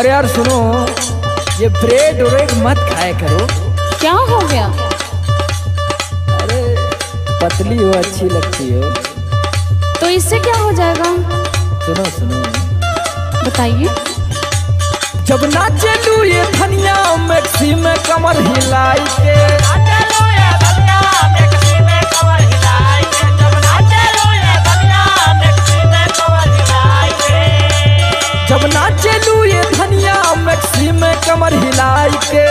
अरे यार सुनो, ये ब्रेड व्रेड मत खाया करो। क्या हो गया? अरे पतली हो, अच्छी लगती हो। तो इससे क्या हो जाएगा? सुनो सुनो, बताइए। जब नाचे लू ये धनिया मैक्सी में कमर हिलाई के, जब नाचे लू ये धनिया मैक्सी में कमर हिलाई के,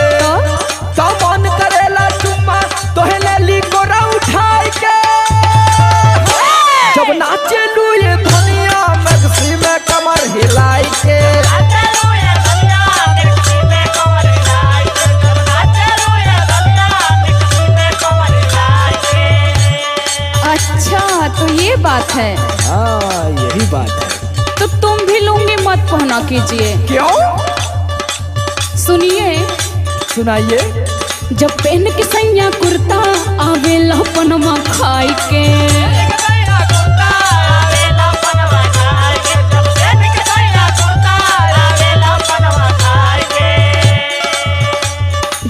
तो मन करेला चुम्मा तोहे ले ली गोरा उठाई के। जब नाचे लू ये धनिया मैक्सी में कमर हिलाई के, अच्छा तो ये बात है। हाँ यही बात है। तो तुम भी लुंगी मत पहना कीजिए। क्यों? सुनिए। सुनाइए। जब पहन के सैया कुर्ता आवेला पनमा खाई के,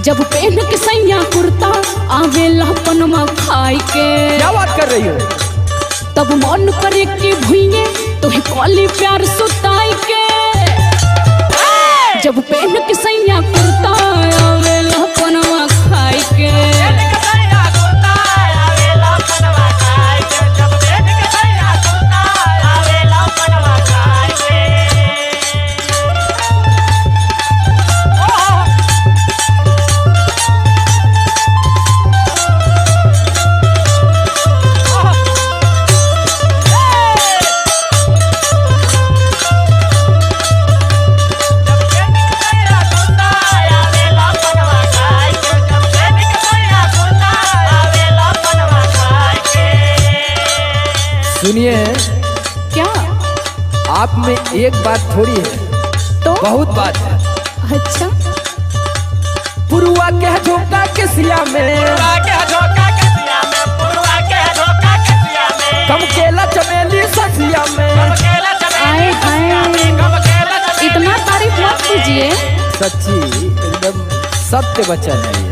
जब पहन के सैया कुर्ता आवेला पनमा खाई के, क्या बात कर रही हो? तब मन करे कि भुइये तोहे कॉली प्यार सुताई के। जब पहन के सैया कुर्ता आवेला पनमा खाई के, सुनिए। क्या? आप में एक बात थोड़ी है, तो बहुत बात है। अच्छा। पुरुआ के झोंका के सिया में, कम केला चमेली ससिया में। आए हाय, इतना तारीफ मत कीजिए। सच्ची एकदम सत्य वचन है ये।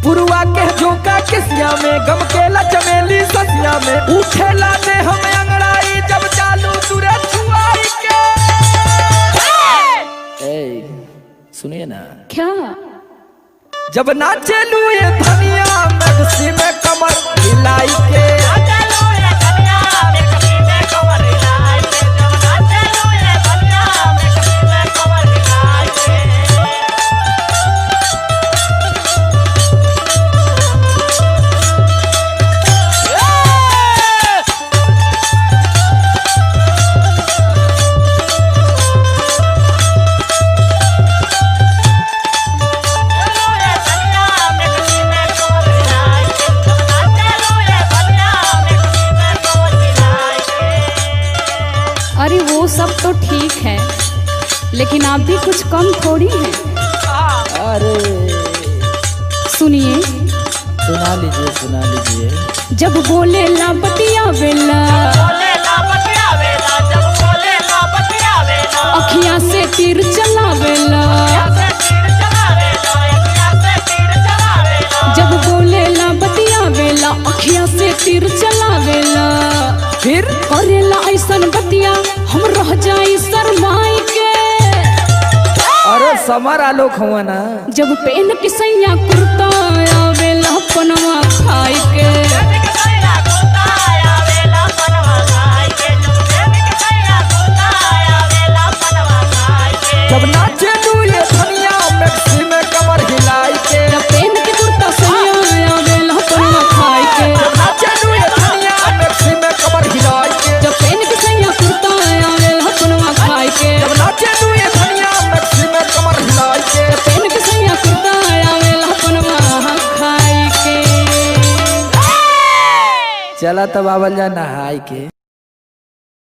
पुरुआ के झोंका के सिया में, गम केला चमेली ससिया में। उठेला दे हमें अंगड़ाई जब चालू तुरे छुआई के। सुनिए ना। क्या? जब नाचे लू ये धनिया मैक्सी में कमर हिलाई के, अरे वो सब तो ठीक है, लेकिन आप भी कुछ कम थोड़ी हैं। अरे सुनिए। सुना लीजिए सुना लीजिए। जब बोले ला बतिया वेला, अखियां से तीर चलावेला। जब बोले ला बतिया वेला, अखियां से तीर चलावेला। फिर करेला ऐसन बतिया हम रह जाई शरमाई के। अरे समर आलोक हुआ ना। जब पहन के सैया कुर्ता आवेला पनमा खाई के, जब नाचे लू ये धनिया मैक्सी में कमर हिलाई के, जब पहन के कुर्ता सैया आवेला पनमा खाई के, जब नाचे लू ये धनिया मैक्सी में कमर हिलाई के, जब पहन के सैया कुर्ता आवेला पनमा खाई के, जब नाचे लू ये धनिया मैक्सी में कमर हिलाई के, जब पहन के सैया कुर्ता आवेला पनमा खाई के। चला तब आवल जा नहाई के।